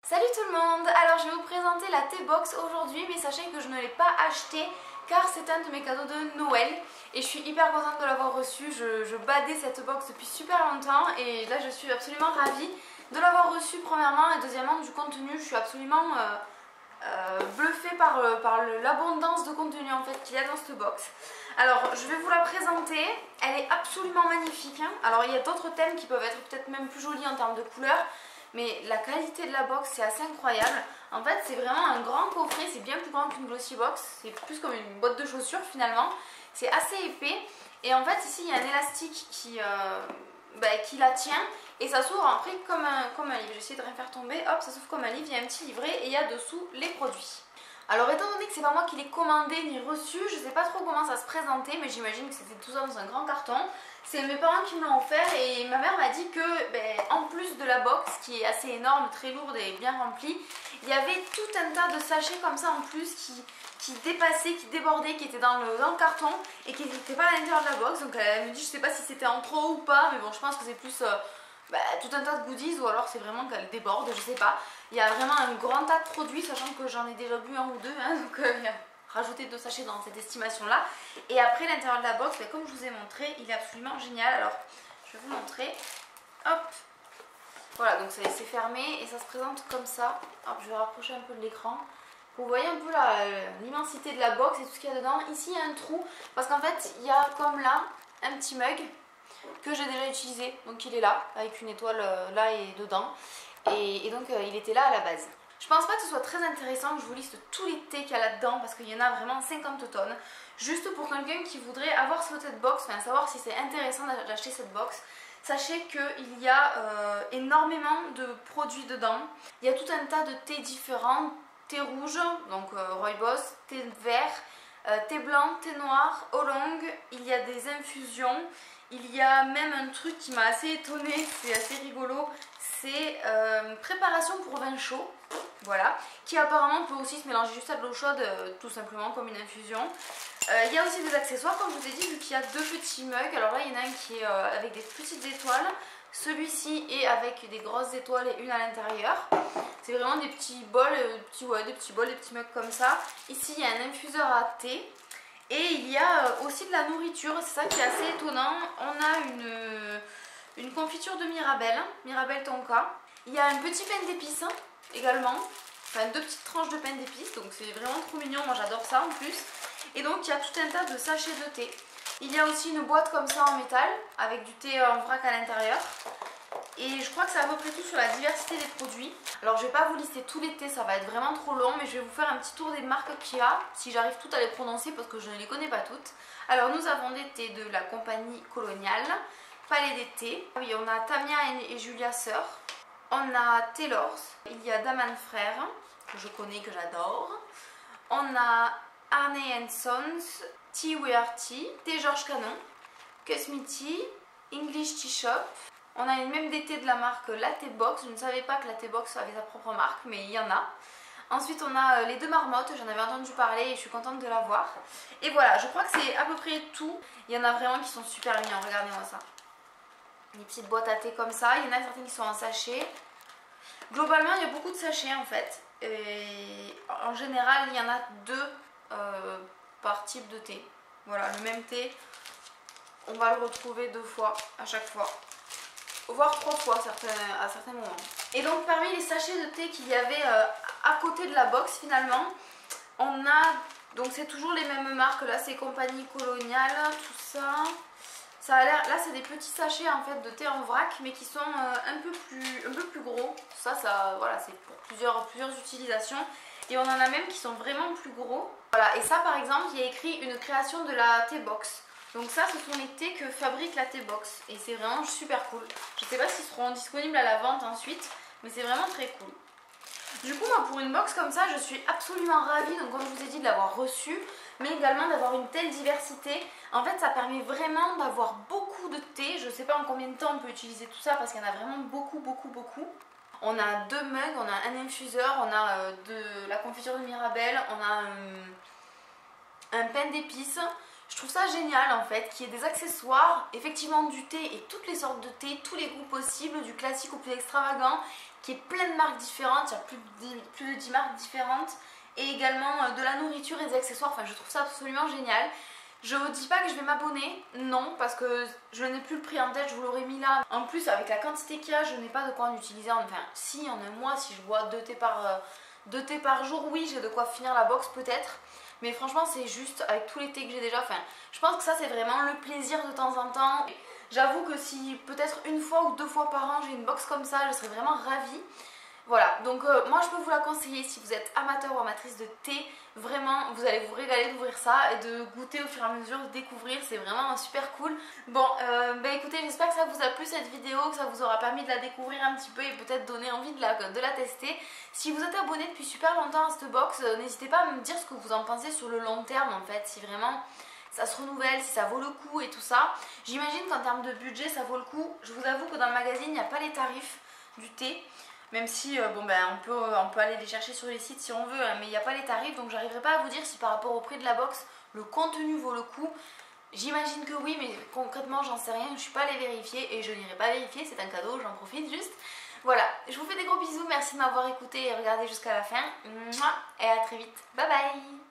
Salut tout le monde. Alors je vais vous présenter la T-Box aujourd'hui, mais sachez que je ne l'ai pas acheté car c'est un de mes cadeaux de Noël et je suis hyper contente de l'avoir reçu. Je badais cette box depuis super longtemps et là je suis absolument ravie de l'avoir reçu premièrement, et deuxièmement du contenu. Je suis absolument bluffée par l'abondance de contenu en fait qu'il y a dans cette box. Alors je vais vous la présenter, elle est absolument magnifique hein. Alors il y a d'autres thèmes qui peuvent être peut-être même plus jolis en termes de couleurs, mais la qualité de la box c'est assez incroyable. En fait c'est vraiment un grand coffret, c'est bien plus grand qu'une glossy box, c'est plus comme une boîte de chaussures finalement. C'est assez épais et en fait ici il y a un élastique qui la tient et ça s'ouvre après comme un livre. J'ai essayé de rien faire tomber, hop ça s'ouvre comme un livre, il y a un petit livret et il y a dessous les produits. Alors étant donné que c'est pas moi qui l'ai commandé ni reçu, je sais pas trop comment ça se présentait, mais j'imagine que c'était tout ça dans un grand carton. C'est mes parents qui me l'ont offert et ma mère m'a dit que en plus de la box qui est assez énorme, très lourde et bien remplie, il y avait tout un tas de sachets comme ça en plus qui dépassaient, qui débordaient, qui étaient dans le carton et qui n'étaient pas à l'intérieur de la box. Donc elle me dit je sais pas si c'était en trop ou pas, mais bon je pense que c'est plus tout un tas de goodies ou alors c'est vraiment qu'elle déborde, je sais pas. Il y a vraiment un grand tas de produits, sachant que j'en ai déjà bu un ou deux, hein, donc rajouter 2 sachets dans cette estimation là. Et après l'intérieur de la box, comme je vous ai montré, il est absolument génial. Alors je vais vous montrer, hop, voilà, donc c'est fermé et ça se présente comme ça. Hop, je vais rapprocher un peu de l'écran. Vous voyez un peu l'immensité de la box et tout ce qu'il y a dedans. Ici il y a un trou parce qu'en fait il y a comme là un petit mug que j'ai déjà utilisé, donc il est là avec une étoile là et dedans. Et donc il était là à la base. Je pense pas que ce soit très intéressant que je vous liste tous les thés qu'il y a là-dedans parce qu'il y en a vraiment 50 tonnes. Juste pour quelqu'un qui voudrait avoir cette box, enfin savoir si c'est intéressant d'acheter cette box, sachez qu'il y a énormément de produits dedans. Il y a tout un tas de thés différents, thé rouge, donc rooibos, thé vert, thé blanc, thé noir, oolong, il y a des infusions. Il y a même un truc qui m'a assez étonnée, c'est assez rigolo, c'est préparation pour vin chaud, voilà, qui apparemment peut aussi se mélanger juste à de l'eau chaude, tout simplement comme une infusion. Il y a aussi des accessoires, comme je vous ai dit, vu qu'il y a 2 petits mugs. Alors là il y en a un qui est avec des petites étoiles, celui-ci est avec des grosses étoiles et une à l'intérieur. C'est vraiment des petits bols, des petits mugs comme ça. Ici il y a un infuseur à thé. Et il y a aussi de la nourriture, c'est ça qui est assez étonnant. On a une confiture de Mirabelle Tonka. Il y a un petit pain d'épices également, enfin 2 petites tranches de pain d'épices, donc c'est vraiment trop mignon, moi j'adore ça en plus. Et donc il y a tout un tas de sachets de thé. Il y a aussi une boîte comme ça en métal, avec du thé en vrac à l'intérieur. Et je crois que c'est à peu près tout sur la diversité des produits. Alors je vais pas vous lister tous les thés, ça va être vraiment trop long, mais je vais vous faire un petit tour des marques qu'il y a, si j'arrive toutes à les prononcer parce que je ne les connais pas toutes. Alors nous avons des thés de la compagnie Coloniale, Palais des thés. Oui, on a Tamia et Julia Sœur. On a Taylors, il y a Daman Frères, que je connais, que j'adore. On a Arne Sons, Tea We Are Tea, Thé Georges Canon, Cosmiti, English Tea Shop. On a même des thés de la marque La T-Box. Je ne savais pas que La T-Box avait sa propre marque, mais il y en a. Ensuite on a les 2 marmottes, j'en avais entendu parler et je suis contente de l'avoir. Et voilà, je crois que c'est à peu près tout. Il y en a vraiment qui sont super mignons, regardez-moi ça. Des petites boîtes à thé comme ça, il y en a certaines qui sont en sachet. Globalement il y a beaucoup de sachets en fait. Et en général il y en a 2 par type de thé. Voilà, le même thé, on va le retrouver 2 fois à chaque fois, voire 3 fois à certains moments. Et donc parmi les sachets de thé qu'il y avait à côté de la box finalement, on a, donc c'est toujours les mêmes marques, là c'est Compagnie Coloniale, tout ça. Ça a l'air, là c'est des petits sachets en fait de thé en vrac mais qui sont un peu plus gros. Ça voilà, c'est pour plusieurs utilisations. Et on en a même qui sont vraiment plus gros. Voilà, et ça par exemple il y a écrit une création de la T-Box. Donc ça ce sont les thés que fabrique la T-Box et c'est vraiment super cool. Je ne sais pas s'ils seront disponibles à la vente ensuite, mais c'est vraiment très cool. Du coup moi pour une box comme ça je suis absolument ravie, donc comme je vous ai dit, de l'avoir reçue, mais également d'avoir une telle diversité. En fait ça permet vraiment d'avoir beaucoup de thé. Je ne sais pas en combien de temps on peut utiliser tout ça parce qu'il y en a vraiment beaucoup. On a 2 mugs, on a un infuseur, on a de la confiture de Mirabelle, on a un pain d'épices, Je trouve ça génial en fait, qu'il y ait des accessoires, effectivement du thé et toutes les sortes de thé, tous les goûts possibles, du classique au plus extravagant, qu'il y ait plein de marques différentes, il y a plus de 10 marques différentes, et également de la nourriture et des accessoires, enfin je trouve ça absolument génial. Je vous dis pas que je vais m'abonner, non, parce que je n'ai plus le prix en tête, je vous l'aurais mis là. En plus, avec la quantité qu'il y a, je n'ai pas de quoi en utiliser, enfin si, en un mois, si je bois 2 thés par jour, oui, j'ai de quoi finir la box peut-être. Mais franchement, c'est juste avec tous les thés que j'ai déjà, enfin, je pense que ça c'est vraiment le plaisir de temps en temps. J'avoue que si peut-être une fois ou 2 fois par an j'ai une box comme ça, je serais vraiment ravie. Voilà, donc moi je peux vous la conseiller si vous êtes amateur ou amatrice de thé. Vraiment, vous allez vous régaler d'ouvrir ça et de goûter au fur et à mesure, de découvrir, c'est vraiment super cool. Bon, bah écoutez, j'espère que ça vous a plu cette vidéo, que ça vous aura permis de la découvrir un petit peu et peut-être donner envie de la tester. Si vous êtes abonné depuis super longtemps à cette box, n'hésitez pas à me dire ce que vous en pensez sur le long terme en fait, si vraiment ça se renouvelle, si ça vaut le coup et tout ça. J'imagine qu'en termes de budget ça vaut le coup. Je vous avoue que dans le magazine il n'y a pas les tarifs du thé. Même si bon ben on peut aller les chercher sur les sites si on veut, hein, mais il n'y a pas les tarifs, donc j'arriverai pas à vous dire si par rapport au prix de la box, le contenu vaut le coup. J'imagine que oui, mais concrètement j'en sais rien, je ne suis pas allée vérifier et je n'irai pas vérifier, c'est un cadeau, j'en profite juste. Voilà, je vous fais des gros bisous, merci de m'avoir écouté et regardé jusqu'à la fin. Et à très vite, bye bye.